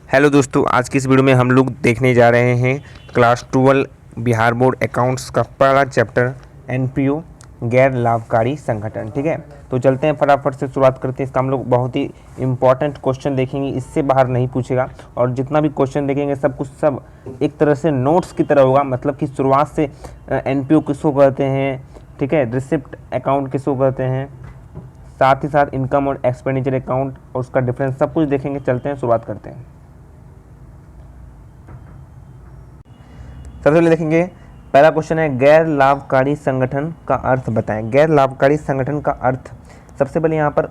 Hello दोस्तों, आज की इस वीडियो में हम लोग देखने जा रहे हैं क्लास 12 बिहार बोर्ड अकाउंट्स का पहला चैप्टर एनपीओ गैर लाभकारी संगठन। ठीक है, तो चलते हैं फटाफट से शुरुआत करते हैं। इसका हम लोग बहुत ही इंपॉर्टेंट क्वेश्चन देखेंगे, इससे बाहर नहीं पूछेगा। और जितना भी क्वेश्चन देखेंगे सब कुछ सब एक तरह से नोट्स की तरह होगा, मतलब कि शुरुआत से एनपीओ किसको कहते हैं, ठीक है, रिसिप्ट अकाउंट किसको कहते हैं, साथ ही साथ इनकम और एक्सपेंडिचर अकाउंट और उसका डिफरेंस सब कुछ देखेंगे। चलते हैं, शुरुआत करते हैं। सबसे पहले देखेंगे, पहला क्वेश्चन है गैर लाभकारी संगठन का अर्थ बताएं। गैर लाभकारी संगठन का अर्थ, सबसे पहले यहाँ पर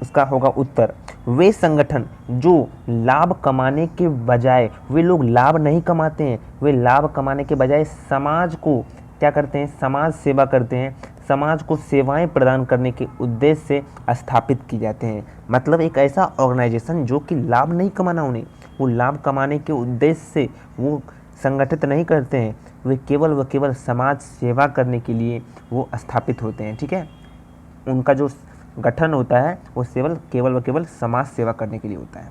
उसका होगा उत्तर, वे संगठन जो लाभ कमाने के बजाय, वे लोग लाभ नहीं कमाते हैं, वे लाभ कमाने के बजाय समाज को क्या करते हैं, समाज सेवा करते हैं, समाज को सेवाएं प्रदान करने के उद्देश्य से स्थापित की जाते हैं। मतलब एक ऐसा ऑर्गेनाइजेशन जो कि लाभ नहीं कमाना, उन्हें वो लाभ कमाने के उद्देश्य से वो संगठित नहीं करते हैं, वे केवल व केवल समाज सेवा करने के लिए वो स्थापित होते हैं। ठीक है, उनका जो गठन होता है वो केवल व केवल समाज सेवा करने के लिए होता है।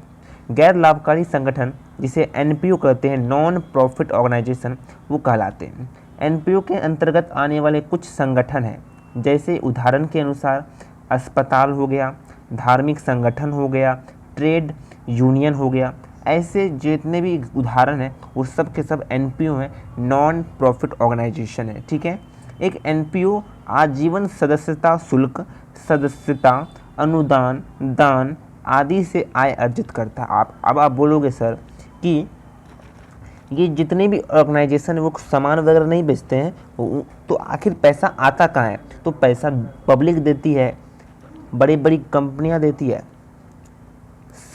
गैर लाभकारी संगठन, जिसे एनपीओ कहते हैं, नॉन प्रॉफिट ऑर्गेनाइजेशन, वो कहलाते हैं। एनपीओ के अंतर्गत आने वाले कुछ संगठन हैं, जैसे उदाहरण के अनुसार अस्पताल हो गया, धार्मिक संगठन हो गया, ट्रेड यूनियन हो गया। ऐसे जितने भी उदाहरण हैं वो सब के सब एनपीओ हैं, नॉन प्रॉफिट ऑर्गेनाइजेशन है। ठीक है, एक एनपीओ आजीवन सदस्यता शुल्क, सदस्यता, अनुदान, दान आदि से आय अर्जित करता है। अब आप बोलोगे सर कि ये जितने भी ऑर्गेनाइजेशन है वो सामान वगैरह नहीं बेचते हैं, तो आखिर पैसा आता कहाँ है? तो पैसा पब्लिक देती है, बड़ी बड़ी कंपनियां देती है,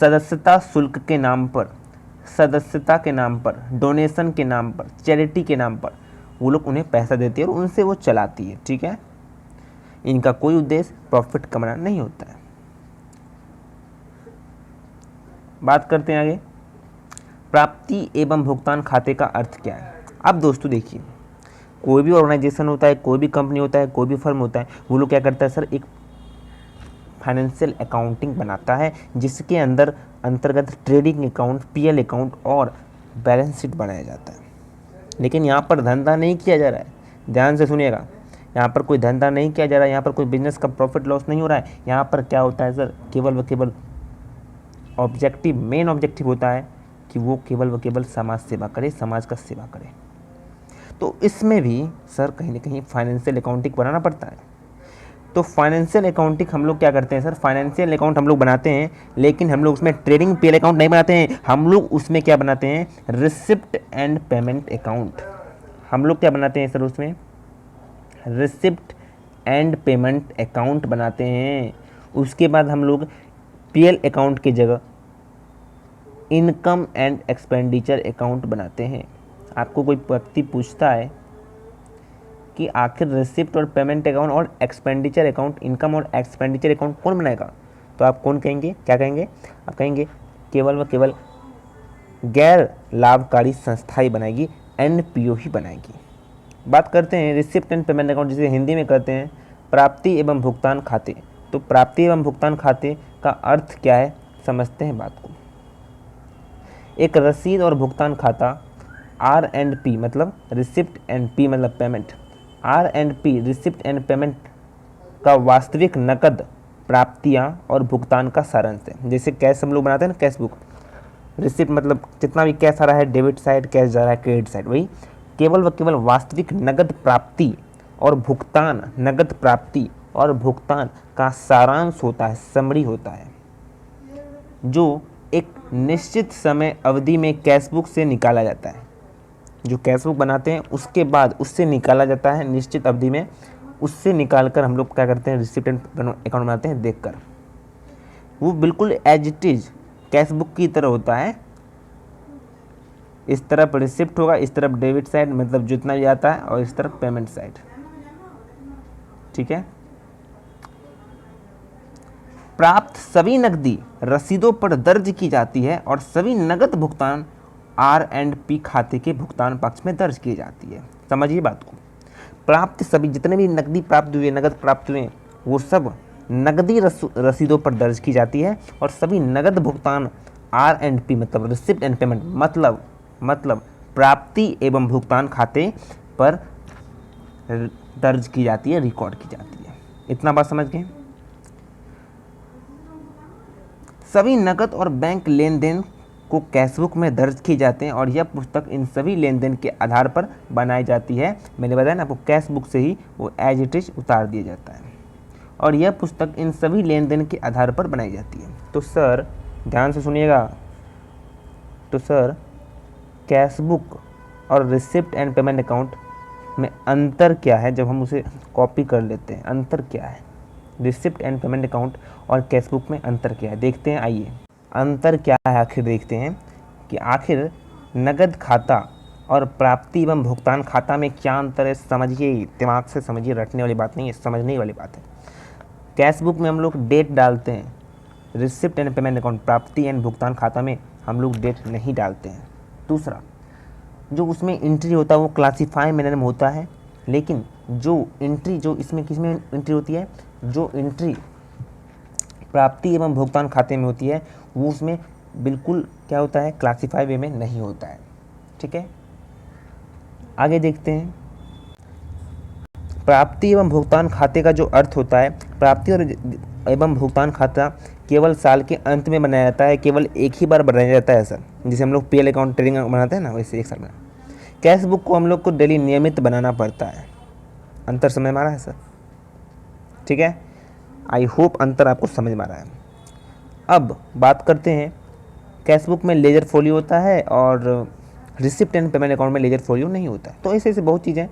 सदस्यता शुल्क के नाम पर, सदस्यता के नाम पर, डोनेशन के नाम पर, चैरिटी के नाम पर वो लोग उन्हें पैसा देती है और उनसे वो चलाती है। ठीक है, इनका कोई उद्देश्य प्रॉफिट कमाना नहीं होता है। बात करते हैं आगे, प्राप्ति एवं भुगतान खाते का अर्थ क्या है। अब दोस्तों देखिए, कोई भी ऑर्गेनाइजेशन होता है, कोई भी कंपनी होता है, कोई भी फर्म होता है, वो लोग क्या करता है सर, एक फाइनेंशियल अकाउंटिंग बनाता है, जिसके अंतर्गत ट्रेडिंग अकाउंट, पीएल अकाउंट और बैलेंस शीट बनाया जाता है। लेकिन यहाँ पर धंधा नहीं किया जा रहा है, ध्यान से सुनिएगा, यहाँ पर कोई धंधा नहीं किया जा रहा है, यहाँ पर कोई बिजनेस का प्रॉफिट लॉस नहीं हो रहा है। यहाँ पर क्या होता है सर, केवल व केवल मेन ऑब्जेक्टिव होता है कि वो केवल व केवल समाज सेवा करे, समाज का सेवा करे। तो इसमें भी सर कहीं ना कहीं फाइनेंशियल अकाउंटिंग बनाना पड़ता है। तो फाइनेंशियल अकाउंटिंग हम लोग क्या करते हैं सर, फाइनेंशियल अकाउंट हम लोग बनाते हैं, लेकिन हम लोग उसमें ट्रेडिंग पीएल अकाउंट नहीं बनाते हैं, हम लोग उसमें क्या बनाते हैं, रिसिप्ट एंड पेमेंट अकाउंट। हम लोग क्या बनाते हैं सर, उसमें रिसिप्ट एंड पेमेंट अकाउंट बनाते हैं। उसके बाद हम लोग पीएल अकाउंट की जगह इनकम एंड एक्सपेंडिचर अकाउंट बनाते हैं। आपको कोई व्यक्ति पूछता है कि आखिर रिसिप्ट और पेमेंट अकाउंट और एक्सपेंडिचर अकाउंट, इनकम और एक्सपेंडिचर अकाउंट कौन बनाएगा, तो आप कौन कहेंगे, क्या कहेंगे, आप कहेंगे केवल व केवल गैर लाभकारी संस्था ही बनाएगी, एनपीओ ही बनाएगी। बात करते हैं रिसिप्ट एंड पेमेंट अकाउंट, जिसे हिंदी में कहते हैं प्राप्ति एवं भुगतान खाते। तो प्राप्ति एवं भुगतान खाते का अर्थ क्या है, समझते हैं बात को। एक रसीद और भुगतान खाता, आर एंड पी मतलब रिसिप्ट एंड पी मतलब payment, R and P receipt and payment का वास्तविक नकद प्राप्तियां और भुगतान का सारांश है। जैसे कैश हम लोग बनाते हैं ना, कैश बुक, रिसिप्ट मतलब जितना भी कैश आ रहा है डेबिट साइड, कैश जा रहा है क्रेडिट साइड, वही केवल व केवल वास्तविक नगद प्राप्ति और भुगतान, नगद प्राप्ति और भुगतान का सारांश होता है, समरी होता है, जो एक निश्चित समय अवधि में कैश बुक से निकाला जाता है। जो कैश बुक बनाते हैं उसके बाद उससे निकाला जाता है निश्चित अवधि में, उससे निकाल कर हम लोग क्या करते हैं, रिसिप्ट एंड अकाउंट बनाते हैं देखकर। वो बिल्कुल as it is cash book की तरह होता है, इस तरफ रिसिप्ट होगा, इस तरफ डेबिट साइड मतलब जितना भी आता है, और इस तरफ पेमेंट साइड। ठीक है, प्राप्त सभी नकदी रसीदों पर दर्ज की जाती है और सभी नगद भुगतान आर एंड पी खाते के भुगतान पक्ष में दर्ज की जाती है। समझिए बात को, प्राप्त सभी जितने भी नकदी प्राप्त हुए, नगद प्राप्त हुए, वो सब नकदी रसीदों पर दर्ज की जाती है और सभी नगद भुगतान R&P मतलब रिसिप्ट एंड पेमेंट मतलब प्राप्ति एवं भुगतान खाते पर दर्ज की जाती है, रिकॉर्ड की जाती है। इतना बात समझ गए। सभी नकद और बैंक लेन देन को कैशबुक में दर्ज किए जाते हैं और यह पुस्तक इन सभी लेन देन के आधार पर बनाई जाती है। मैंने बताया ना आपको, कैशबुक से ही वो एज इट इज उतार दिया जाता है और यह पुस्तक इन सभी लेन देन के आधार पर बनाई जाती है। तो सर ध्यान से सुनिएगा, तो सर कैशबुक और रिसिप्ट एंड पेमेंट अकाउंट में अंतर क्या है, जब हम उसे कॉपी कर लेते हैं अंतर क्या है, रिसिप्ट एंड पेमेंट अकाउंट और कैशबुक में अंतर क्या है देखते हैं। आइए अंतर क्या है आखिर देखते हैं कि आखिर नगद खाता और प्राप्ति एवं भुगतान खाता में क्या अंतर है। समझिए, दिमाग से समझिए, रटने वाली बात नहीं है, समझने वाली बात है। कैशबुक में हम लोग डेट डालते हैं, रिसिप्ट एंड पेमेंट अकाउंट प्राप्ति एंड भुगतान खाता में हम लोग डेट नहीं डालते हैं। दूसरा, जो उसमें एंट्री होता है वो क्लासीफाई मैनर में होता है, लेकिन जो एंट्री जो इसमें किस में एंट्री होती है, जो एंट्री प्राप्ति एवं भुगतान खाते में होती है वो उसमें बिल्कुल क्या होता है, क्लासीफाई वे में नहीं होता है। ठीक है, आगे देखते हैं। प्राप्ति एवं भुगतान खाते का जो अर्थ होता है, प्राप्ति और एवं भुगतान खाता केवल साल के अंत में बनाया जाता है, केवल एक ही बार बनाया जाता है सर, जिसे हम लोग पीएल अकाउंट ट्रेडिंग बनाते हैं ना, वैसे एक साल में। कैशबुक को हम लोग को डेली नियमित बनाना पड़ता है। अंतर समझ में आ रहा है सर? ठीक है, आई होप अंतर आपको समझ में आ रहा है। अब बात करते हैं, कैशबुक में लेजर फोलियो होता है और रिसिप्ट एंड पेमेंट अकाउंट में लेजर फोलियो नहीं होता है। तो ऐसे ऐसे बहुत चीज़ें।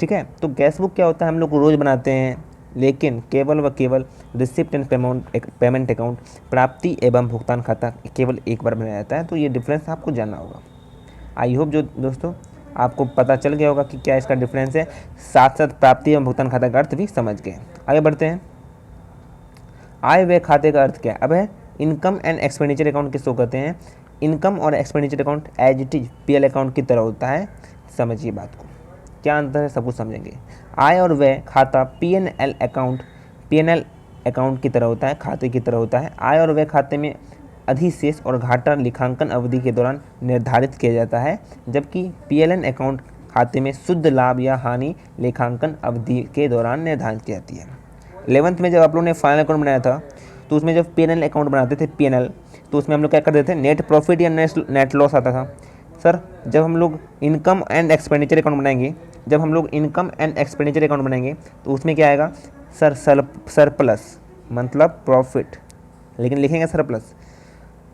ठीक है, तो कैशबुक क्या होता है, हम लोग रोज़ बनाते हैं, लेकिन केवल व केवल रिसिप्ट एंड पेमेंट अकाउंट प्राप्ति एवं भुगतान खाता केवल एक बार बनाया जाता है। तो ये डिफरेंस आपको जानना होगा। आई होप जो दोस्तों आपको पता चल गया होगा कि क्या इसका डिफरेंस है, साथ साथ प्राप्ति एवं भुगतान खाता का अर्थ भी समझ गए। आगे बढ़ते हैं। आय व्यय खाते का अर्थ क्या है? अब है इनकम एंड एक्सपेंडिचर अकाउंट किसको कहते हैं? इनकम और expenditure account as it is PL account की तरह होता है। समझिए बात को, क्या अंतर है सब कुछ समझेंगे। आय और व्यय खाता पीएनएल अकाउंट की तरह होता है, खाते की तरह होता है। आय और व्यय खाते में अधिशेष और घाटा लेखांकन अवधि के दौरान निर्धारित किया जाता है, जबकि पीएलएन अकाउंट खाते में शुद्ध लाभ या हानि लेखांकन अवधि के दौरान निर्धारित की जाती है। 11th में जब आप लोगों ने फाइनल अकाउंट बनाया था, तो उसमें जब पीएनएल अकाउंट बनाते थे, पीएनएल, तो उसमें हम लोग क्या करते थे, नेट प्रॉफिट या नेट लॉस आता था। सर जब हम लोग इनकम एंड एक्सपेंडिचर अकाउंट बनाएंगे, तो उसमें क्या आएगा सर, सरप्लस मतलब प्रॉफिट, लेकिन लिखेंगे सरप्लस।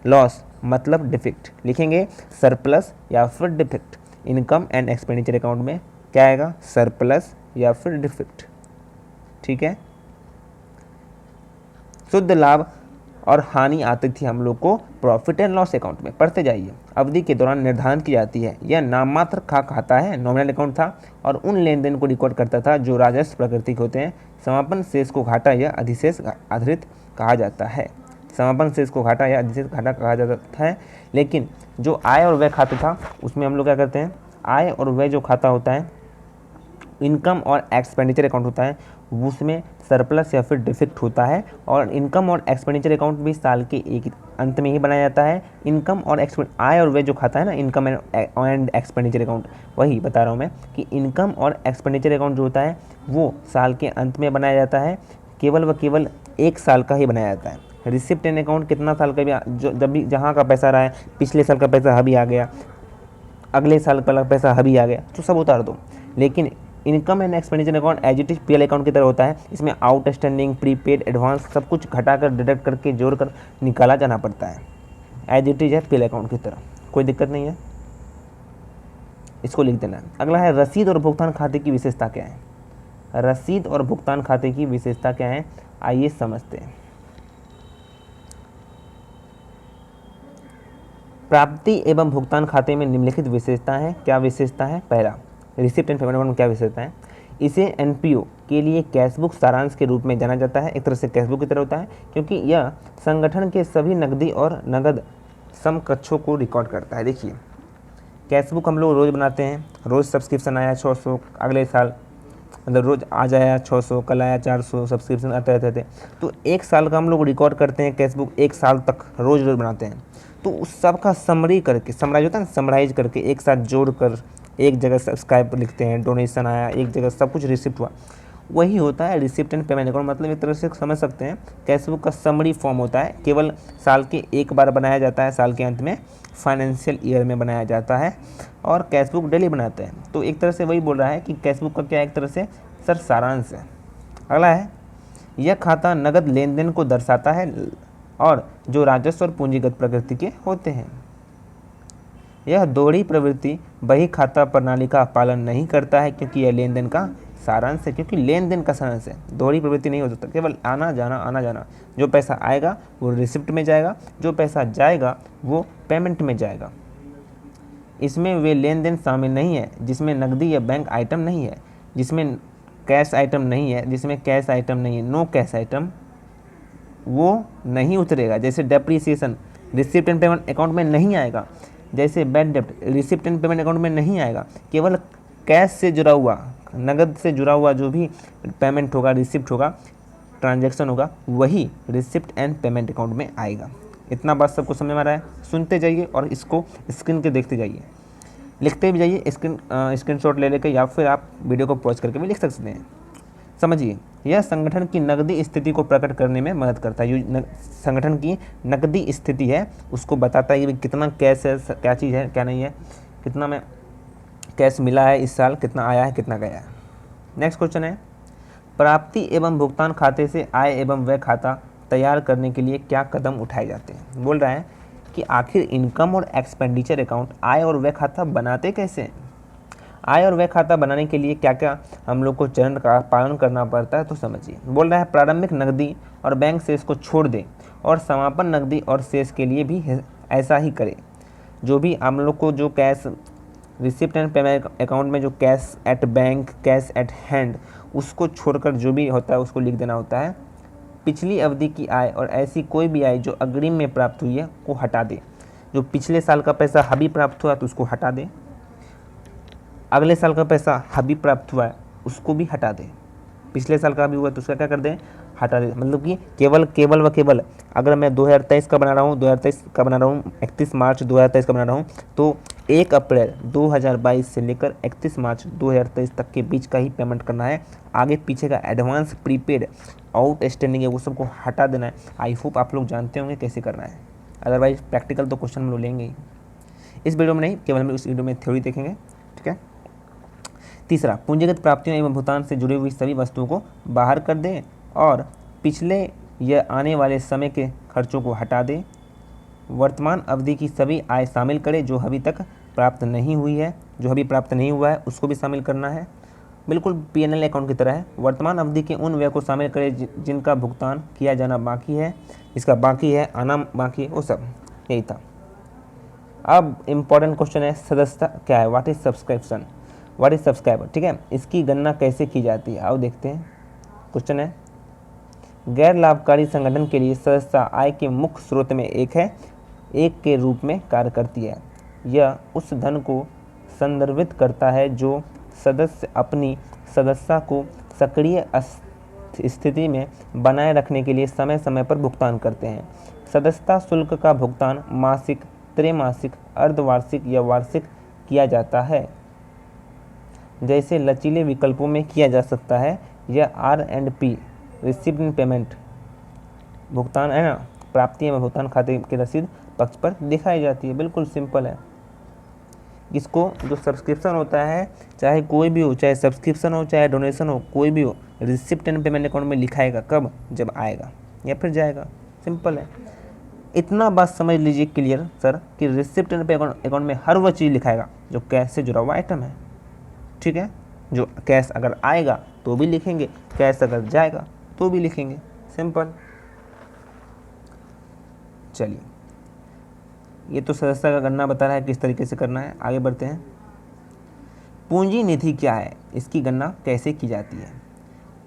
लॉस मतलब डिफेक्ट, लिखेंगे सरप्लस या फिर defect. Income and expenditure account में क्या आएगा, सरप्लस या फिर डिफेक्ट। ठीक है, शुद्ध लाभ और हानि आती थी हम लोग को प्रॉफिट एंड लॉस अकाउंट में। पढ़ते जाइए। अवधि के दौरान निर्धारित की जाती है। यह नाममात्र का खाता है, नॉमिनल अकाउंट था और उन लेन देन को रिकॉर्ड करता था जो राजस्व प्रकृति के होते हैं। समापन शेष को घाटा या अधिशेष आधारित कहा जाता है। समापन शेष को घाटा या अधिशेष घाटा कहा जाता है। लेकिन जो आय और व्यय खाता था उसमें हम लोग क्या करते हैं, आय और व्यय जो खाता होता है, इनकम और एक्सपेंडिचर अकाउंट होता है, उसमें सरप्लस या फिर डिफेक्ट होता है। और इनकम और एक्सपेंडिचर अकाउंट भी साल के एक अंत में ही बनाया जाता है। इनकम और आय और व्यय जो खाता है ना, इनकम एंड एक्सपेंडिचर अकाउंट, वही बता रहा हूँ मैं कि इनकम और एक्सपेंडिचर अकाउंट जो होता है वो साल के अंत में बनाया जाता है, केवल व केवल एक साल का ही बनाया जाता है। रिसिप्ट एंड अकाउंट कितना साल का भी, जो जब भी जहाँ का पैसा रहा है, पिछले साल का पैसा अभी आ गया, अगले साल का पैसा अभी आ गया, तो सब उतार दो। लेकिन income and expenditure account as it is PL account की तरह होता है। इसमें आउटस्टैंडिंग, प्रीपेड, एडवांस सब कुछ घटाकर, डिडक्ट करके, जोड़कर निकाला जाना पड़ता है। एज इट इज है पीएल अकाउंट की तरह, कोई दिक्कत नहीं है, इसको लिख देना। अगला है रसीद और भुगतान खाते की विशेषता क्या है? रसीद और भुगतान खाते की विशेषता क्या है, आइए समझते हैं। प्राप्ति एवं भुगतान खाते में निम्नलिखित विशेषता है। क्या विशेषता है? पहला, रिसिप्ट एंड पेमेंट अकाउंट में क्या विशेषता है? इसे एनपीओ के लिए कैशबुक सारांश के रूप में जाना जाता है। एक तरह से कैशबुक की तरह होता है, क्योंकि यह संगठन के सभी नकदी और नगद समकक्षों को रिकॉर्ड करता है। देखिए, कैशबुक हम लोग रोज़ बनाते हैं, रोज़ सब्सक्रिप्शन आया 600, अगले साल मतलब रोज़ आज आया 600, कल आया 400, सब्सक्रिप्शन आते रहते थे। तो 1 साल का हम लोग रिकॉर्ड करते हैं, कैश बुक 1 साल तक रोज़ रोज़ बनाते हैं। तो उस सब का समरी करके, समराइज होता है ना, समराइज करके एक साथ जोड़ कर एक जगह सब्सक्राइब लिखते हैं, डोनेशन आया, एक जगह सब कुछ रिसिप्ट हुआ, वही होता है रिसिप्ट एंड पेमेंट अकाउंट। मतलब एक तरह से समझ सकते हैं कैश बुक का समरी फॉर्म होता है, केवल साल के एक बार बनाया जाता है, साल के अंत में फाइनेंशियल ईयर में बनाया जाता है, और कैश बुक डेली बनाते हैं। तो एक तरह से वही बोल रहा है कि कैश बुक का क्या एक तरह से सर सारांश है। अगला है, यह खाता नगद लेन देन को दर्शाता है और जो राजस्व और पूंजीगत प्रकृति के होते हैं। यह दोहरी प्रवृत्ति बही खाता प्रणाली का पालन नहीं करता है, क्योंकि यह लेन देन का सारांश है, क्योंकि लेन देन का सारांश है, दोहरी प्रवृत्ति नहीं हो सकता, केवल आना जाना। जो पैसा आएगा वो रिसिप्ट में जाएगा, जो पैसा जाएगा वो पेमेंट में जाएगा। इसमें वे लेन देन शामिल नहीं है जिसमें नकदी या बैंक आइटम नहीं है, जिसमें कैश आइटम नहीं है, जिसमें कैश आइटम नहीं है, नो कैश आइटम, वो नहीं उतरेगा। जैसे depreciation receipt and payment account में नहीं आएगा, जैसे बैड डेप्ट रिसिप्ट एंड पेमेंट अकाउंट में नहीं आएगा। केवल कैश से जुड़ा हुआ, नगद से जुड़ा हुआ जो भी पेमेंट होगा, रिसिप्ट होगा, ट्रांजैक्शन होगा, वही रिसिप्ट एंड पेमेंट अकाउंट में आएगा। इतना बात सबको समझ में आ रहा है? सुनते जाइए और इसको स्क्रीन के देखते जाइए, लिखते भी जाइए, स्क्रीनशॉट ले लेकर, या फिर आप वीडियो को पॉज करके भी लिख सकते हैं। समझिए, यह संगठन की नकदी स्थिति को प्रकट करने में मदद करता है। जो संगठन की नकदी स्थिति है उसको बताता है कि कितना कैश है, क्या चीज़ है, क्या नहीं है, कितना में कैश मिला है इस साल, कितना आया है, कितना गया है। नेक्स्ट क्वेश्चन है, प्राप्ति एवं भुगतान खाते से आय एवं व्यय खाता तैयार करने के लिए क्या कदम उठाए जाते हैं। बोल रहा है कि आखिर इनकम और एक्सपेंडिचर अकाउंट, आय और व्यय खाता बनाते कैसे हैं। आय और व्यय खाता बनाने के लिए क्या क्या हम लोग को चरण का पालन करना पड़ता है, तो समझिए। बोल रहा है प्रारंभिक नकदी और बैंक शेष को छोड़ दें और समापन नकदी और शेष के लिए भी ऐसा ही करें। जो भी हम लोग को जो cash receipt and payment account में जो cash at bank, cash at hand, उसको छोड़कर जो भी होता है उसको लिख देना होता है। पिछली अवधि की आय और ऐसी कोई भी आय जो अग्रिम में प्राप्त हुई है को हटा दे। जो पिछले साल का पैसा अभी प्राप्त हुआ तो उसको हटा दे, अगले साल का पैसा अभी प्राप्त हुआ है उसको भी हटा दे, पिछले साल का भी हुआ तो उसका क्या कर दें, हटा दे। मतलब कि केवल अगर मैं 2023 का बना रहा हूँ, 31 मार्च 2023 का बना रहा हूँ, तो 1 अप्रैल 2022 से लेकर 31 मार्च 2023 तक के बीच का ही पेमेंट करना है। आगे पीछे का एडवांस, प्रीपेड, आउटस्टैंडिंग है वो सबको हटा देना है। आई होप आप लोग जानते होंगे कैसे करना है, अदरवाइज प्रैक्टिकल तो क्वेश्चन हम लोग लेंगे ही। इस वीडियो में नहीं, केवल हम इस वीडियो में थ्योरी देखेंगे, ठीक है। तीसरा, पूंजीगत प्राप्तियों एवं भुगतान से जुड़ी हुई सभी वस्तुओं को बाहर कर दें और पिछले या आने वाले समय के खर्चों को हटा दें। वर्तमान अवधि की सभी आय शामिल करें जो अभी तक प्राप्त नहीं हुई है, जो अभी प्राप्त नहीं हुआ है उसको भी शामिल करना है। बिल्कुल P&L अकाउंट की तरह है। वर्तमान अवधि के उन व्यय को शामिल करें जिनका भुगतान किया जाना बाकी है, इसका बाकी है, आना बाकी है, वो सब यही था। अब इम्पॉर्टेंट क्वेश्चन है, सदस्यता क्या है, what is subscription, what is subscriber, ठीक है। इसकी गणना कैसे की जाती है, आओ देखते हैं। क्वेश्चन है, गैर लाभकारी संगठन के लिए सदस्यता आय के मुख्य स्रोत में एक के रूप में कार्य करती है। यह उस धन को संदर्भित करता है जो सदस्य अपनी सदस्यता को सक्रिय स्थिति में बनाए रखने के लिए समय समय पर भुगतान करते हैं। सदस्यता शुल्क का भुगतान मासिक, त्रैमासिक, अर्धवार्षिक या वार्षिक किया जाता है। जैसे लचीले विकल्पों में किया जा सकता है, यह R&P, रिसिप्ट एंड पेमेंट, भुगतान है ना, प्राप्ति एवं भुगतान खाते की रसीद पक्ष पर दिखाई जाती है। बिल्कुल सिंपल है। इसको जो सब्सक्रिप्शन होता है, चाहे कोई भी हो, चाहे सब्सक्रिप्शन हो, चाहे डोनेशन हो, कोई भी हो, रिसिप्ट एंड पेमेंट अकाउंट में लिखाएगा कब, जब आएगा या फिर जाएगा। सिंपल है। इतना बात समझ लीजिए क्लियर सर, कि रिसिप्ट एंड पेमेंट अकाउंट में हर वह चीज़ लिखाएगा जो कैश से जुड़ा हुआ आइटम है, ठीक है। जो कैश अगर आएगा तो भी लिखेंगे, कैश अगर जाएगा तो भी लिखेंगे, सिंपल। चलिए, ये तो सदस्यता का गणना बता रहा है किस तरीके से करना है। आगे बढ़ते हैं। पूंजी निधि क्या है, इसकी गणना कैसे की जाती है।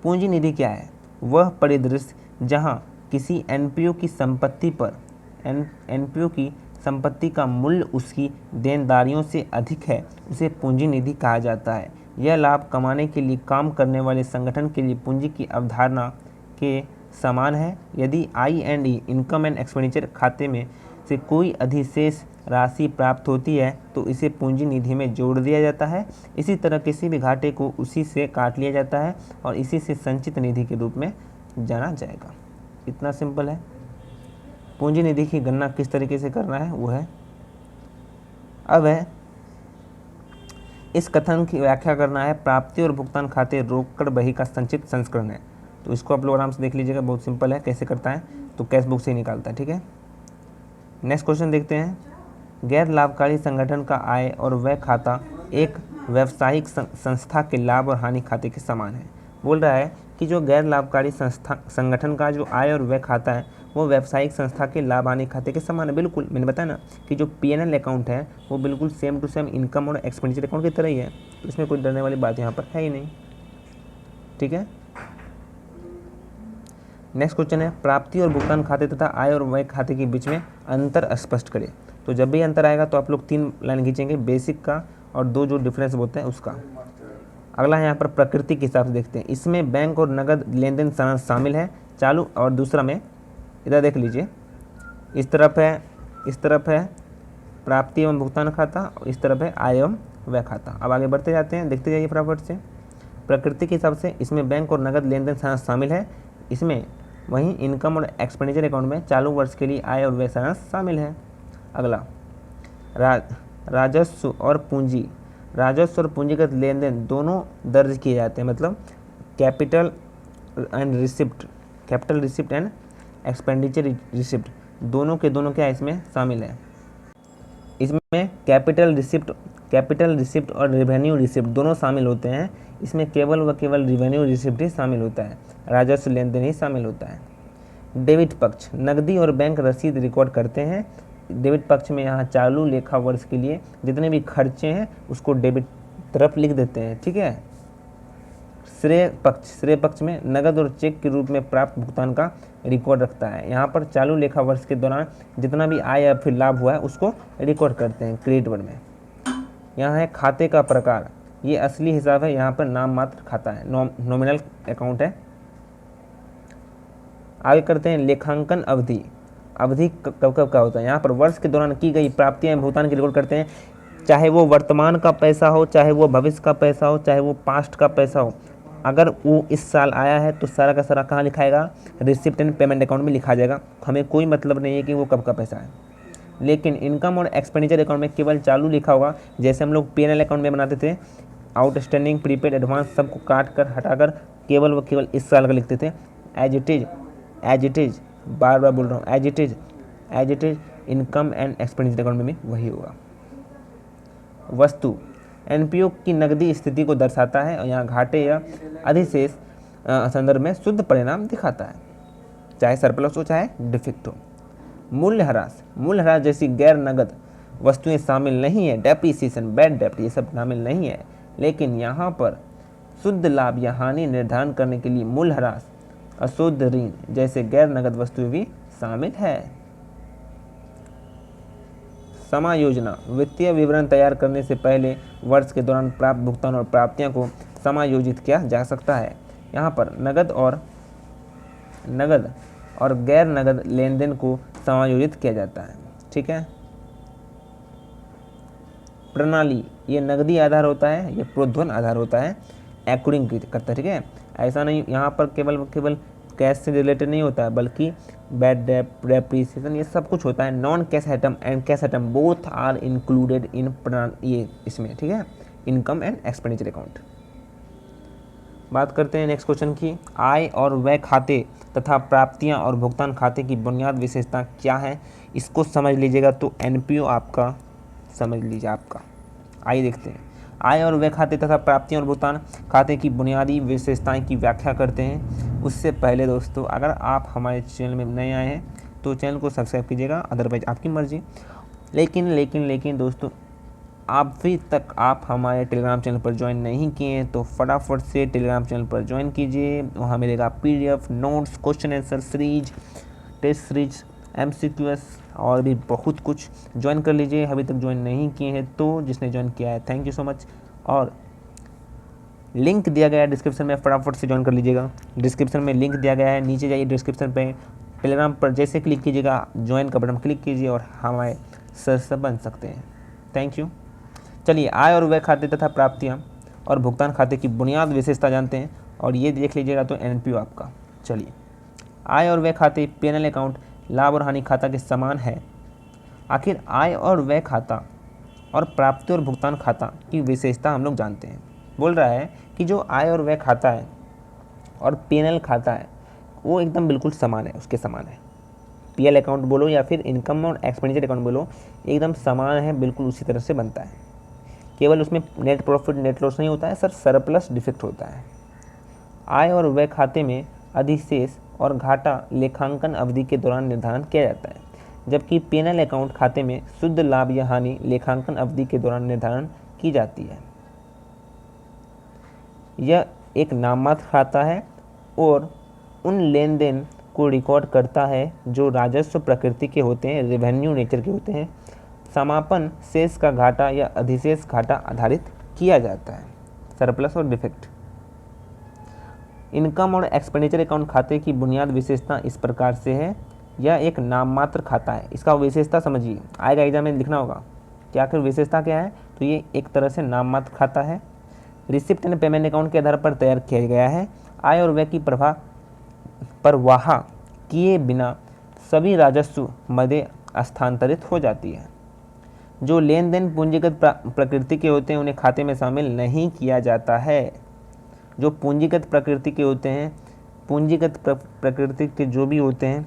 पूंजी निधि क्या है, वह परिदृश्य जहां किसी एनपीओ की संपत्ति पर एनपीओ की संपत्ति का मूल्य उसकी देनदारियों से अधिक है, उसे पूंजी निधि कहा जाता है। यह लाभ कमाने के लिए काम करने वाले संगठन के लिए पूंजी की अवधारणा के समान है। यदि I&E इनकम एंड एक्सपेंडिचर खाते में से कोई अधिशेष राशि प्राप्त होती है तो इसे पूंजी निधि में जोड़ दिया जाता है। इसी तरह किसी भी घाटे को उसी से काट लिया जाता है और इसी से संचित निधि के रूप में जाना जाएगा। इतना सिंपल है। पूंजी निधि की गणना किस तरीके से करना है वो है। अब है इस कथन की व्याख्या करना है, प्राप्ति और भुगतान खाते रोकड़ बही का संक्षिप्त संस्करण है। तो इसको आप लोग आराम से देख लीजिएगा, बहुत सिंपल है। कैसे करता है तो कैश बुक से ही निकालता है, ठीक है। नेक्स्ट क्वेश्चन देखते हैं। गैर लाभकारी संगठन का आय और व्यय खाता एक व्यावसायिक संस्था के लाभ और हानि खाते के समान है। बोल रहा है कि जो गैर लाभकारी संगठन का जो आय और व्यय खाता है वो व्यावसायिक संस्था के लाभ हानि खाते के समान है। बिल्कुल, मैंने बताया ना कि जो P&L अकाउंट है वो बिल्कुल सेम टू सेम इनकम और एक्सपेंडिचर अकाउंट की तरह ही है, तो इसमें कोई डरने वाली बात यहाँ पर है ही नहीं, ठीक है। नेक्स्ट क्वेश्चन है, प्राप्ति और भुगतान खाते तथा आय और व्यय खाते के बीच में अंतर स्पष्ट करें। तो जब भी अंतर आएगा तो आप लोग 3 लाइन खींचेंगे, बेसिक का और 2 जो डिफरेंस होते हैं उसका। अगला यहाँ पर प्रकृति के हिसाब से देखते हैं। इसमें बैंक और नगद लेन देन शामिल है चालू, और दूसरा में इधर देख लीजिए, इस तरफ है प्राप्ति एवं भुगतान खाता और इस तरफ है आय एवं व्यय खाता। अब आगे बढ़ते जाते हैं, देखते जाइए फटाफट से। प्रकृति के हिसाब से इसमें बैंक और नगद लेन देन शामिल है, इसमें वहीं इनकम और एक्सपेंडिचर अकाउंट में चालू वर्ष के लिए आय और व्यय शामिल है। अगला राजस्व और पूंजीगत लेन देन दोनों दर्ज किए जाते हैं, मतलब capital receipt and expenditure receipt दोनों के दोनों क्या इसमें शामिल है। इसमें कैपिटल रिसिप्ट और रेवेन्यू रिसिप्ट दोनों शामिल होते हैं। इसमें केवल रेवेन्यू रिसिप्ट ही शामिल होता है, राजस्व लेन देन ही शामिल होता है। डेबिट पक्ष, नकदी और बैंक रसीद रिकॉर्ड करते हैं। डेबिट पक्ष में यहाँ चालू लेखा वर्ष के लिए जितने भी खर्चे हैं उसको डेबिट तरफ लिख देते हैं, ठीक है। श्रेय पक्ष में नगद और चेक के रूप में प्राप्त भुगतान का रिकॉर्ड रखता है। यहाँ पर चालू लेखा वर्ष के दौरान जितना भी आय या फिर लाभ हुआ है उसको रिकॉर्ड करते हैं क्रेडिट वर्ड में। यहाँ है खाते का प्रकार, ये असली हिसाब है, यहाँ पर नाम मात्र खाता है, नॉमिनल अकाउंट है। आगे करते हैं लेखांकन अवधि कब का होता है। यहाँ पर वर्ष के दौरान की गई प्राप्तियाँ भुगतान की रिकॉर्ड करते हैं, चाहे वो वर्तमान का पैसा हो, चाहे वो भविष्य का पैसा हो, चाहे वो पास्ट का पैसा हो। अगर वो इस साल आया है तो सारा का सारा कहाँ लिखाएगा, रिसिप्ट एंड पेमेंट अकाउंट में लिखा जाएगा। हमें कोई मतलब नहीं है कि वो कब का पैसा है। लेकिन इनकम और एक्सपेंडिचर अकाउंट में केवल चालू लिखा होगा, जैसे हम लोग P&L अकाउंट में बनाते थे, आउटस्टैंडिंग, प्रीपेड, एडवांस सबको काट कर हटाकर केवल इस साल का लिखते थे। एज इट इज़ बार बोल रहा हूँ, as it is income and expenditure account में भी वही होगा। वस्तु NPO की नकदी स्थिति को दर्शाता है और यहाँ घाटे या अधिशेष संदर्भ में शुद्ध परिणाम दिखाता है, चाहे सरप्लस हो चाहे डिफेक्ट हो। मूल्यह्रास जैसी गैर नगद वस्तुएं शामिल नहीं है। डेप्रिसिएशन, बैड डेप्ट ये सब शामिल नहीं है, लेकिन यहाँ पर शुद्ध लाभ या हानि निर्धारण करने के लिए मूल्यह्रास, अशुद्ध ऋण जैसे गैर नगद वस्तुएं भी शामिल है। समायोजना, वित्तीय विवरण तैयार करने से पहले वर्ष के दौरान प्राप्त भुगतान और प्राप्तियों को समायोजित किया जा सकता है। यहाँ पर नगद और गैर नगद लेन देन को समायोजित किया जाता है, ठीक है। प्रणाली, ये नगदी आधार होता है, ये प्रोद्भवन आधार होता है, एकोर्डिंग करता है, ठीक है। ऐसा नहीं यहाँ पर केवल कैश से रिलेटेड नहीं होता है, बल्कि बैड डेप्ट, डेप्रिसिएशन ये सब कुछ होता है। Non cash item and cash item both are included in ये इसमें, ठीक है, इनकम एंड एक्सपेंडिचर अकाउंट। बात करते हैं नेक्स्ट क्वेश्चन की। आय और व्यय खाते तथा प्राप्तियां और भुगतान खाते की बुनियाद विशेषता क्या है, इसको समझ लीजिएगा तो NPO आपका समझ लीजिए आपका। आइए देखते हैं। आय और व्यय खाते तथा प्राप्तियां और भुगतान खाते की बुनियादी विशेषताएं की व्याख्या करते हैं। उससे पहले दोस्तों, अगर आप हमारे चैनल में नए आए हैं तो चैनल को सब्सक्राइब कीजिएगा, अदरवाइज आपकी मर्जी। लेकिन दोस्तों, अभी तक आप हमारे टेलीग्राम चैनल पर ज्वाइन नहीं किए हैं तो फटाफट से टेलीग्राम चैनल पर ज्वाइन कीजिए। वहाँ मिलेगा PDF, notes, question answer series, test series, MCQs और भी बहुत कुछ। ज्वाइन कर लीजिए, अभी तक ज्वाइन नहीं किए हैं तो जिसने ज्वाइन किया है थैंक यू सो मच। और लिंक दिया गया है डिस्क्रिप्शन में, फटाफट से ज्वाइन कर लीजिएगा। डिस्क्रिप्शन में लिंक दिया गया है, नीचे जाइए डिस्क्रिप्शन पे, टेलीग्राम पर जैसे क्लिक कीजिएगा ज्वाइन का बटन क्लिक कीजिए और हमारे सदस्य बन सकते हैं। Thank you. चलिए आय और व्यय खाते तथा प्राप्तियाँ और भुगतान खाते की बुनियाद विशेषता जानते हैं, और ये देख लीजिएगा तो एनपीओ आपका। चलिए, आय और व्यय खाते पीएनएल अकाउंट लाभ और हानि खाता के समान है। आखिर आय और व्यय खाता और प्राप्ति और भुगतान खाता की विशेषता हम लोग जानते हैं। बोल रहा है कि जो आय और व्यय खाता है और पीएनएल खाता है वो एकदम बिल्कुल समान है, उसके समान है। पीएल अकाउंट बोलो या फिर इनकम और एक्सपेंडिचर अकाउंट बोलो, एकदम समान है, बिल्कुल उसी तरह से बनता है। केवल उसमें नेट प्रॉफिट नेट लॉस नहीं होता है सर, सरप्लस डिफेक्ट होता है। आय और व्यय खाते में अधिशेष और घाटा लेखांकन अवधि के दौरान निर्धारण किया जाता है, जबकि पीएनएल अकाउंट खाते में शुद्ध लाभ या हानि लेखांकन अवधि के दौरान निर्धारण की जाती है। यह एक नाममात्र खाता है और उन लेन देन को रिकॉर्ड करता है जो राजस्व प्रकृति के होते हैं, रेवेन्यू नेचर के होते हैं। समापन शेष का घाटा या अधिशेष घाटा आधारित किया जाता है, सरप्लस और डिफेक्ट। इनकम और एक्सपेंडिचर अकाउंट खाते की बुनियाद विशेषता इस प्रकार से है। यह एक नाममात्र खाता है, इसका विशेषता समझिए, आएगा एग्जाम में लिखना होगा कि आखिर विशेषता क्या है। तो ये एक तरह से नाममात्र खाता है, रिसिप्ट एंड पेमेंट अकाउंट के आधार पर तैयार किया गया है। आय और व्यय की परवाह किए बिना सभी राजस्व मदे स्थानांतरित हो जाती है। जो लेन देन पूंजीगत प्रकृति के होते हैं उन्हें खाते में शामिल नहीं किया जाता है। जो पूंजीगत प्रकृति के होते हैं, पूंजीगत प्रकृति के जो भी होते हैं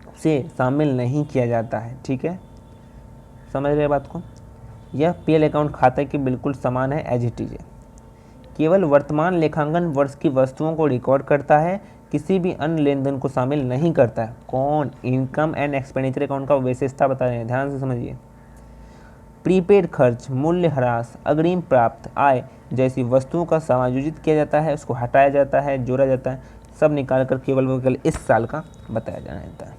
उसे शामिल नहीं किया जाता है। ठीक है, समझ रहे बात को। यह पीएल अकाउंट खाते के बिल्कुल समान है, एज इट इज है। केवल वर्तमान लेखांकन वर्ष की वस्तुओं को रिकॉर्ड करता है, किसी भी अन्य लेन देन को शामिल नहीं करता है। कौन? इनकम एंड एक्सपेंडिचर अकाउंट का विशेषता बता रहे हैं, ध्यान से समझिए। प्रीपेड खर्च, मूल्य ह्रास, अग्रिम प्राप्त आय जैसी वस्तुओं का समायोजित किया जाता है, उसको हटाया जाता है, जोड़ा जाता है, सब निकाल कर केवल इस साल का बताया जाता है।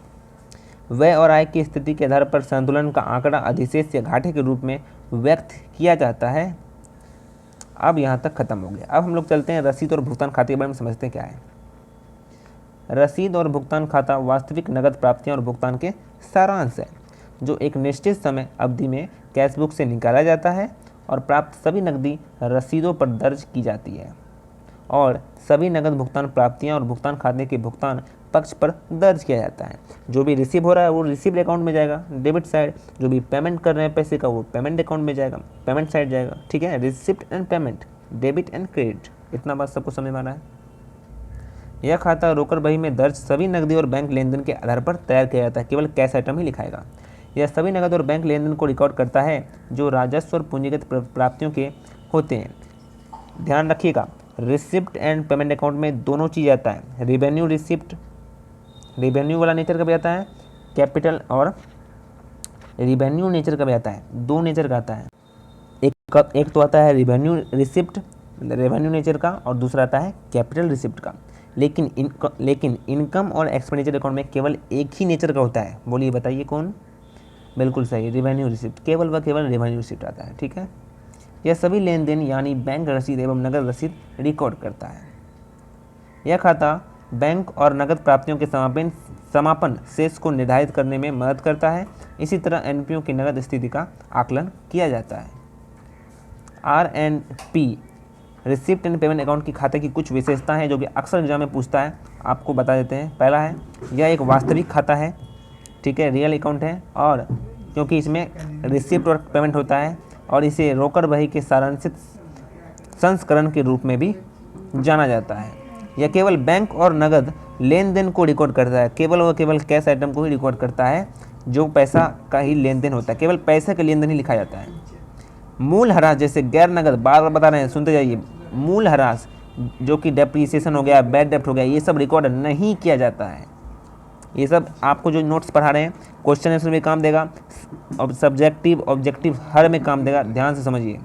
व्यय और आय की स्थिति के आधार पर संतुलन का आंकड़ा अधिशेष या घाटे के रूप में व्यक्त किया जाता है। अब यहाँ तक खत्म हो गया। अब हम लोग चलते हैं रसीद और भुगतान खाते के बारे में, समझते हैं क्या है। रसीद और भुगतान खाता वास्तविक नगद प्राप्तियां और भुगतान के सारांश है, जो एक निश्चित समय अवधि में कैश बुक से निकाला जाता है और प्राप्त सभी नकदी रसीदों पर दर्ज की जाती है, और सभी नगद भुगतान प्राप्तियां और भुगतान खाते के भुगतान पक्ष पर दर्ज किया जाता है। जो भी रिसीव हो रहा है वो रिसीव्ड अकाउंट में जाएगा, डेबिट साइड। जो भी पेमेंट कर रहे हैं पैसे का वो पेमेंट अकाउंट में जाएगा, पेमेंट साइड जाएगा। ठीक है, receipt and payment, debit and credit, इतना बात सबको समझ में आ रहा है। यह खाता रोकड़ बही में दर्ज सभी नकदी और बैंक लेन देन के आधार पर तैयार किया जाता है, केवल कैश आइटम ही लिखाएगा। यह सभी नकद और बैंक लेन देन को रिकॉर्ड करता है जो राजस्व और पूंजीगत प्राप्तियों के होते हैं। ध्यान रखिएगा, रिसिप्ट एंड पेमेंट अकाउंट में दोनों चीज़ आता है। रिवेन्यू रिसिप्ट, रिवेन्यू वाला नेचर का भी आता है, कैपिटल और रिवेन्यू नेचर का भी आता है, दो नेचर का आता है। एक तो आता है रिवेन्यू रिसिप्ट रेवेन्यू नेचर का, और दूसरा आता है कैपिटल रिसिप्ट का। लेकिन इनकम और एक्सपेंडिचर अकाउंट में केवल एक ही नेचर का होता है। बोलिए बताइए कौन? बिल्कुल सही, रिवेन्यू रिसिप्ट, केवल व केवल रिवेन्यू रिसिप्ट आता है। ठीक है, यह सभी लेन देन यानी बैंक रसीद एवं नगद रसीद रिकॉर्ड करता है। यह खाता बैंक और नगद प्राप्तियों के समापन शेष को निर्धारित करने में मदद करता है। इसी तरह एनपीओ की नगद स्थिति का आकलन किया जाता है। RNP, receipt and payment account की खाते की कुछ विशेषताएं हैं जो कि अक्सर एग्जाम में पूछता है, आपको बता देते हैं। पहला है, यह एक वास्तविक खाता है। ठीक है, रियल अकाउंट है, और क्योंकि इसमें रिसिप्ट और पेमेंट होता है, और इसे रोकड़ बही के सारांशित संस्करण के रूप में भी जाना जाता है। यह केवल बैंक और नगद लेन देन को रिकॉर्ड करता है, केवल और केवल कैश आइटम को ही रिकॉर्ड करता है, जो पैसा का ही लेन देन होता है, केवल पैसे का लेन देन ही लिखा जाता है। मूल ह्रास, जैसे गैर नगद, बार बार बता रहे हैं, सुनते जाइए, मूल ह्रास जो कि डेप्रीसिएशन हो गया, बैड डेप्ट हो गया, ये सब रिकॉर्ड नहीं किया जाता है। ये सब आपको जो नोट्स पढ़ा रहे हैं क्वेश्चन आंसर में काम देगा, और सब्जेक्टिव ऑब्जेक्टिव हर में काम देगा, ध्यान से समझिए।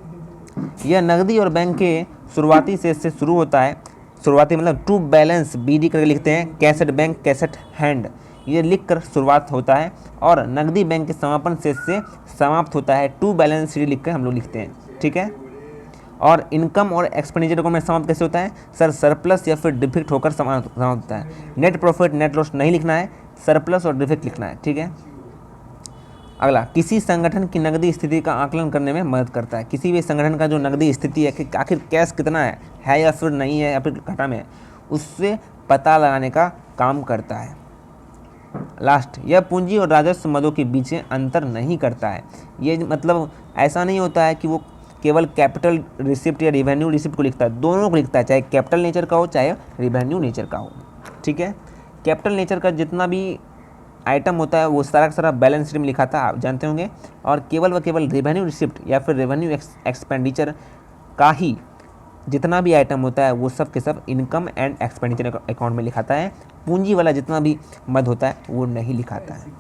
यह नकदी और बैंक के शुरुआती शेष से शुरू होता है। शुरुआती मतलब टू बैलेंस बीडी करके लिखते हैं, कैसेट बैंक, कैसेट हैंड, ये लिख कर शुरुआत होता है, और नकदी बैंक के समापन शेष से समाप्त होता है। टू बैलेंस शीट लिख कर हम लोग लिखते हैं। ठीक है, और इनकम और एक्सपेंडिचर अकाउंट में समाप्त कैसे होता है सर, सरप्लस या फिर डिफेक्ट होकर समाप्त होता है। नेट प्रॉफिट नेट लॉस नहीं लिखना है, सरप्लस और डिफेक्ट लिखना है, ठीक है। अगला, किसी संगठन की नकदी स्थिति का आकलन करने में मदद करता है। किसी भी संगठन का जो नकदी स्थिति है कि आखिर कैश कितना है या फिर नहीं है या फिर घाटा में है, उससे पता लगाने का काम करता है। लास्ट, यह पूंजी और राजस्व मदों के बीच अंतर नहीं करता है। ये मतलब ऐसा नहीं होता है कि वो केवल कैपिटल रिसिप्ट या रिवेन्यू रिसिप्ट को लिखता है, दोनों को लिखता है, चाहे कैपिटल नेचर का हो चाहे रिवेन्यू नेचर का हो, ठीक है। कैपिटल नेचर का जितना भी आइटम होता है वो सारा का सारा बैलेंस शीट में लिखा था, आप जानते होंगे। और केवल व केवल रेवेन्यू रिसिप्ट या फिर रेवेन्यू एक्सपेंडिचर का ही जितना भी आइटम होता है वो सब के सब इनकम एंड एक्सपेंडिचर अकाउंट में लिखाता है। पूंजी वाला जितना भी मद होता है वो नहीं लिखाता है।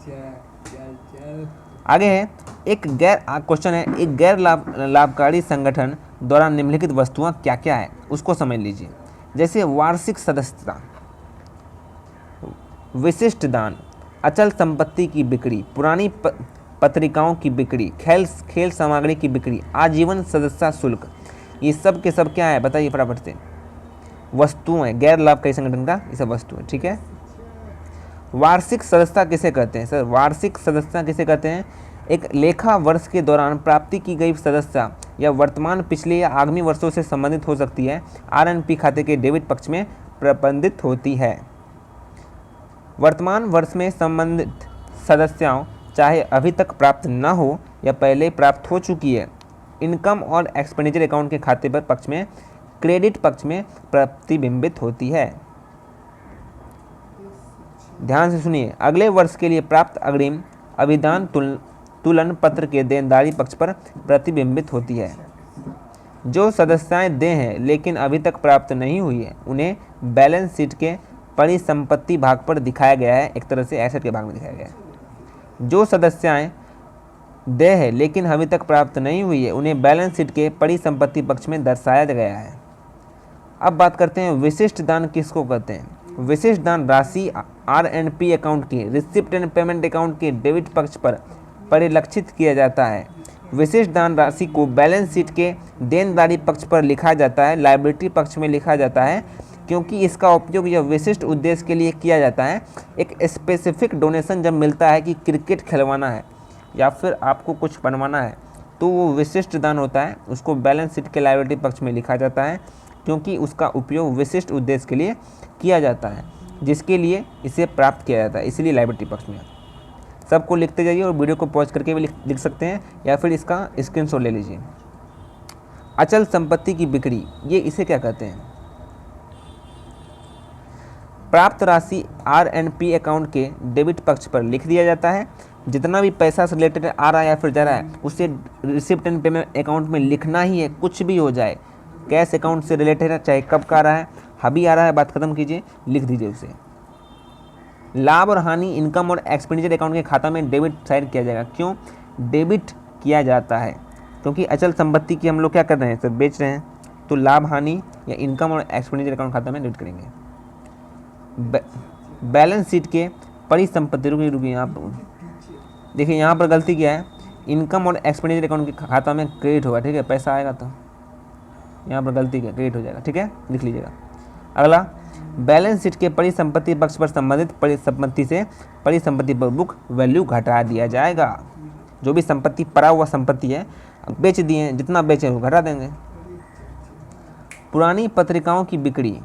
आगे है एक क्वेश्चन है, एक गैर लाभकारी संगठन द्वारा निम्नलिखित वस्तुएं क्या क्या है उसको समझ लीजिए। जैसे वार्षिक सदस्यता, विशिष्ट दान, अचल संपत्ति की बिक्री, पुरानी पत्रिकाओं की बिक्री, खेल सामग्री की बिक्री, आजीवन सदस्यता शुल्क, ये सब के सब क्या है बताइए फटाफट से, वस्तुएं, गैर लाभकारी संगठन का ये सब वस्तु है, ठीक है। वार्षिक सदस्यता किसे कहते हैं सर, वार्षिक सदस्यता किसे कहते हैं, एक लेखा वर्ष के दौरान प्राप्ति की गई सदस्यता या वर्तमान, पिछले या आगामी वर्षों से संबंधित हो सकती है, आरएनपी खाते के डेबिट पक्ष में प्रबंधित होती है। वर्तमान वर्ष में संबंधित सदस्यताओं चाहे अभी तक प्राप्त न हो या पहले प्राप्त हो चुकी है, इनकम और एक्सपेंडिचर अकाउंट के खाते पर पक्ष में, क्रेडिट पक्ष में प्रतिबिंबित होती है। ध्यान से सुनिए, अगले वर्ष के लिए प्राप्त अग्रिम अभिदान तुलन पत्र के देनदारी पक्ष पर प्रतिबिंबित होती है। जो सदस्यताएं देय हैं लेकिन अभी तक प्राप्त नहीं हुई है, उन्हें बैलेंस शीट के परिसंपत्ति भाग पर दिखाया गया है, एक तरह से एसेट के भाग में दिखाया गया है। जो सदस्यताएं देय है लेकिन अभी तक प्राप्त नहीं हुई है, उन्हें बैलेंस शीट के परिसंपत्ति पक्ष में दर्शाया गया है। अब बात करते हैं विशिष्ट दान किसको कहते हैं। विशिष्ट दान राशि आरएनपी अकाउंट के, रिसिप्ट एंड पेमेंट अकाउंट के डेबिट पक्ष पर परिलक्षित किया जाता है। विशिष्ट दान राशि को बैलेंस शीट के देनदारी पक्ष पर लिखा जाता है, लायबिलिटी पक्ष में लिखा जाता है, क्योंकि इसका उपयोग यह विशिष्ट उद्देश्य के लिए किया जाता है। एक स्पेसिफिक डोनेशन जब मिलता है कि क्रिकेट खिलवाना है या फिर आपको कुछ बनवाना है, तो वो विशिष्ट दान होता है, उसको बैलेंस शीट के लायबिलिटी पक्ष में लिखा जाता है, क्योंकि उसका उपयोग विशिष्ट उद्देश्य के लिए किया जाता है, जिसके लिए इसे प्राप्त किया जाता है, इसलिए लायबिलिटी पक्ष में। सबको लिखते जाइए और वीडियो को पॉज करके भी लिख सकते हैं या फिर इसका स्क्रीनशॉट ले लीजिए। अचल संपत्ति की बिक्री, ये इसे क्या कहते हैं। प्राप्त राशि आरएनपी अकाउंट के डेबिट पक्ष पर लिख दिया जाता है। जितना भी पैसा से रिलेटेड आ रहा है या फिर जा रहा है, उसे रिसिप्ट एंड पेमेंट अकाउंट में लिखना ही है, कुछ भी हो जाए। कैश अकाउंट से रिलेटेड है, चाहे कब का आ रहा है, अभी आ रहा है, बात खत्म कीजिए, लिख दीजिए उसे। लाभ और हानि इनकम और एक्सपेंडिचर अकाउंट के खाता में डेबिट साइड किया जाएगा। क्यों डेबिट किया जाता है, क्योंकि अचल संपत्ति की हम लोग क्या कर रहे हैं सर, बेच रहे हैं, तो लाभ हानि या इनकम और एक्सपेंडिचर अकाउंट खाता में डेबिट करेंगे। बैलेंस शीट के परिसंपत्ति, रुकिए आप देखिए यहाँ पर गलती क्या है, इनकम और एक्सपेंडिचर अकाउंट के खाता में क्रेडिट होगा, ठीक है, पैसा आएगा तो यहाँ पर गलती क्या, क्रेडिट हो जाएगा, ठीक है, लिख लीजिएगा। अगला, बैलेंस शीट के परिसंपत्ति पक्ष पर संबंधित परिसंपत्ति से परिसंपत्ति पर बुक वैल्यू घटा दिया जाएगा। जो भी संपत्ति पड़ा हुआ संपत्ति है, बेच दिए, जितना बेचे वो घटा देंगे। पुरानी पत्रिकाओं की बिक्री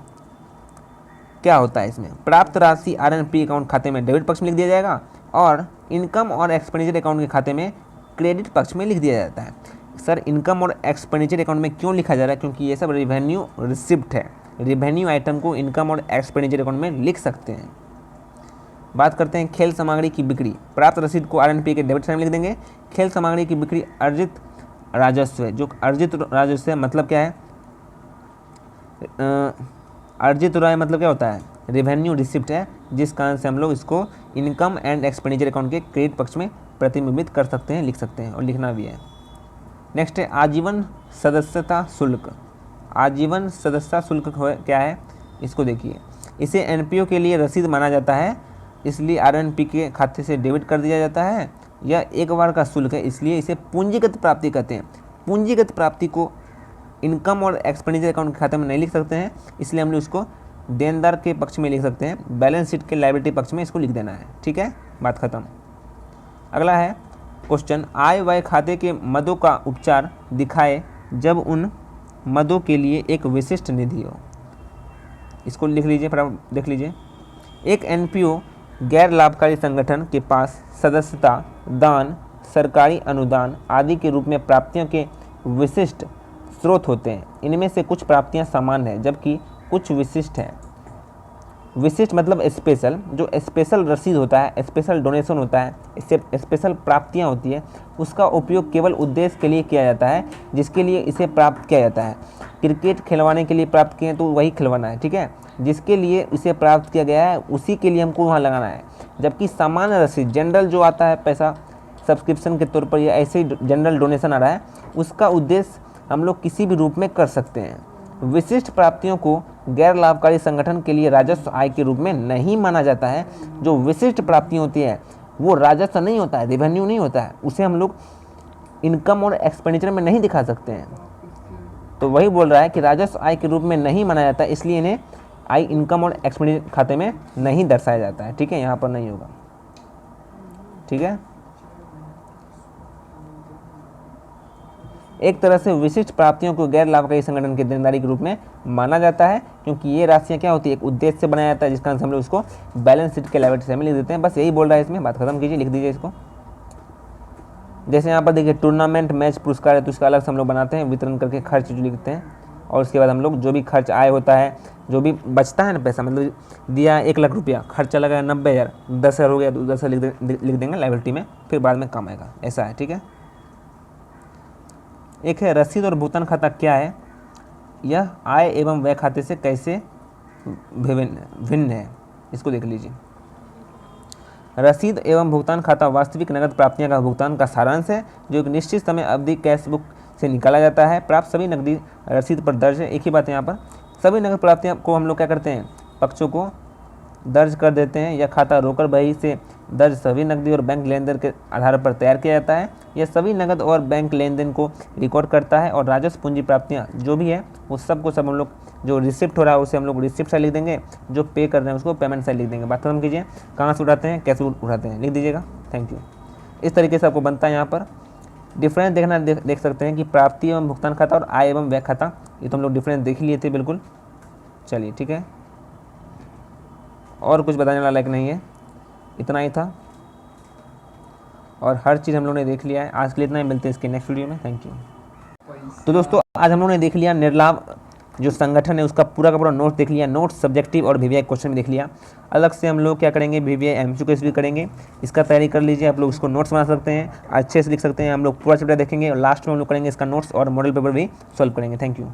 क्या होता है, इसमें प्राप्त राशि आरएनपी अकाउंट खाते में डेबिट पक्ष में लिख दिया जाएगा और इनकम और एक्सपेंडिचर अकाउंट के खाते में क्रेडिट पक्ष में लिख दिया जाता है। सर इनकम और एक्सपेंडिचर अकाउंट में क्यों लिखा जा रहा है, क्योंकि ये सब रेवेन्यू रिसिप्ट है, रेवेन्यू आइटम को इनकम और एक्सपेंडिचर अकाउंट में लिख सकते हैं। बात करते हैं खेल सामग्री की बिक्री, प्राप्त रसीद को आरएनपी के डेबिट साइड में लिख देंगे। खेल सामग्री की बिक्री अर्जित राजस्व है, जो अर्जित राजस्व है मतलब क्या है, अर्जित राय मतलब क्या होता है, रेवेन्यू रिसिप्ट है, जिस कारण से हम लोग इसको इनकम एंड एक्सपेंडिचर अकाउंट के क्रेडिट पक्ष में प्रतिबिंबित कर सकते हैं, लिख सकते हैं और लिखना भी है। नेक्स्ट है आजीवन सदस्यता शुल्क। आजीवन सदस्यता शुल्क क्या है, इसको देखिए। इसे एनपीओ के लिए रसीद माना जाता है, इसलिए आरएनपी के खाते से डेबिट कर दिया जाता है। यह एक बार का शुल्क है, इसलिए इसे पूंजीगत प्राप्ति कहते हैं। पूंजीगत प्राप्ति को इनकम और एक्सपेंडिचर अकाउंट के खाते में नहीं लिख सकते हैं, इसलिए हम लोग इसको देनदार के पक्ष में लिख सकते हैं, बैलेंस शीट के लायबिलिटी पक्ष में इसको लिख देना है। ठीक है, बात खत्म। अगला है क्वेश्चन, आय व्यय खाते के मदों का उपचार दिखाए जब उन मदों के लिए एक विशिष्ट निधि हो। इसको लिख लीजिए, फटाफट देख लीजिए। एक एनपीओ गैर लाभकारी संगठन के पास सदस्यता, दान, सरकारी अनुदान आदि के रूप में प्राप्तियों के विशिष्ट स्रोत होते हैं। इनमें से कुछ प्राप्तियां सामान्य हैं जबकि कुछ विशिष्ट हैं। विशिष्ट मतलब स्पेशल, जो स्पेशल रसीद होता है, स्पेशल डोनेशन होता है, इससे स्पेशल प्राप्तियां होती है, उसका उपयोग केवल उद्देश्य के लिए किया जाता है जिसके लिए इसे प्राप्त किया जाता है। क्रिकेट खिलवाने के लिए प्राप्त किए तो वही खिलवाना है। ठीक है, जिसके लिए इसे प्राप्त किया गया है उसी के लिए हमको वहाँ लगाना है। जबकि सामान्य रसीद, जनरल जो आता है पैसा सब्सक्रिप्शन के तौर पर या ऐसे ही जनरल डोनेशन आ रहा है, उसका उद्देश्य हम लोग किसी भी रूप में कर सकते हैं। विशिष्ट प्राप्तियों को गैर लाभकारी संगठन के लिए राजस्व आय के रूप में नहीं माना जाता है। जो विशिष्ट प्राप्तियाँ होती है वो राजस्व नहीं होता है, रेवेन्यू नहीं होता है, उसे हम लोग इनकम और एक्सपेंडिचर में नहीं दिखा सकते हैं। तो वही बोल रहा है कि राजस्व आय के रूप में नहीं माना जाता, इसलिए इन्हें आय, इनकम और एक्सपेंडिचर खाते में नहीं दर्शाया जाता है। ठीक है, यहाँ पर नहीं होगा। ठीक है, एक तरह से विशिष्ट प्राप्तियों को गैर लाभकारी संगठन की देनदारी के रूप में माना जाता है, क्योंकि ये राशियाँ क्या होती है, एक उद्देश्य से बनाया जाता है, जिसका हम लोग उसको बैलेंस शीट के लायबिलिटी में लिख देते हैं। बस यही बोल रहा है, इसमें बात खत्म कीजिए, लिख दीजिए इसको। जैसे यहाँ पर देखिए टूर्नामेंट मैच पुरस्कार है तो उसका अलग से हम लोग बनाते हैं, वितरण करके खर्च जो लिखते हैं, और उसके बाद हम लोग जो भी खर्च आय होता है, जो भी बचता है ना पैसा, मतलब दिया 1 लाख रुपया, खर्चा लगा 90,000, 10,000 हो गया तो 10,000 लिख देंगे लायबिलिटी में, फिर बाद में काम आएगा, ऐसा है। ठीक है, एक है रसीद और भुगतान खाता क्या है, यह आय एवं व्यय खाते से कैसे भिन्न है, इसको देख लीजिए। रसीद एवं भुगतान खाता वास्तविक नगद प्राप्तियां का भुगतान का सारांश है जो एक निश्चित समय अवधि कैश बुक से निकाला जाता है। प्राप्त सभी नकदी रसीद पर दर्ज है। एक ही बात है यहाँ पर, सभी नगद प्राप्तियां को हम लोग क्या करते हैं, पक्षों को दर्ज कर देते हैं। यह खाता रोकड़ बही से दर्ज सभी नकदी और बैंक लेन देन के आधार पर तैयार किया जाता है। यह सभी नगद और बैंक लेन देन को रिकॉर्ड करता है और राजस्व पूंजी प्राप्तियां जो भी है वो सब को सब हम लोग, जो रिसिप्ट हो रहा है उसे हम लोग रिसिप्ट साइड लिख देंगे, जो पे कर रहे हैं उसको पेमेंट साइड लिख देंगे। बात खत्म कीजिए, कहाँ से उठाते हैं, कैसे उठाते हैं, लिख दीजिएगा। Thank you. इस तरीके से आपको बनता है। यहाँ पर डिफरेंस देखना देख सकते हैं कि प्राप्ति एवं भुगतान खाता और आय एवं व्यय खाता, ये तो हम लोग डिफरेंस देख लिए थे बिल्कुल। चलिए ठीक है, और कुछ बताने वाला लायक नहीं है, इतना ही था और हर चीज़ हम लोगों ने देख लिया है। आज के लिए इतना ही, मिलते हैं इसके नेक्स्ट वीडियो में। Thank you. तो दोस्तों आज हम लोगों ने देख लिया निर्लाभ जो संगठन है उसका पूरा का पूरा नोट्स देख लिया, नोट्स सब्जेक्टिव और वीवीआई क्वेश्चन भी देख लिया। अलग से हम लोग क्या करेंगे, वीवीआई एमसीक्यू भी करेंगे, इसका तैयारी कर लीजिए। आप लोग उसको नोट्स बना सकते हैं, अच्छे से लिख सकते हैं। हम लोग पूरा चैप्टर देखेंगे और लास्ट में हम लोग करेंगे इसका नोट्स और मॉडल पेपर भी सॉल्व करेंगे। Thank you.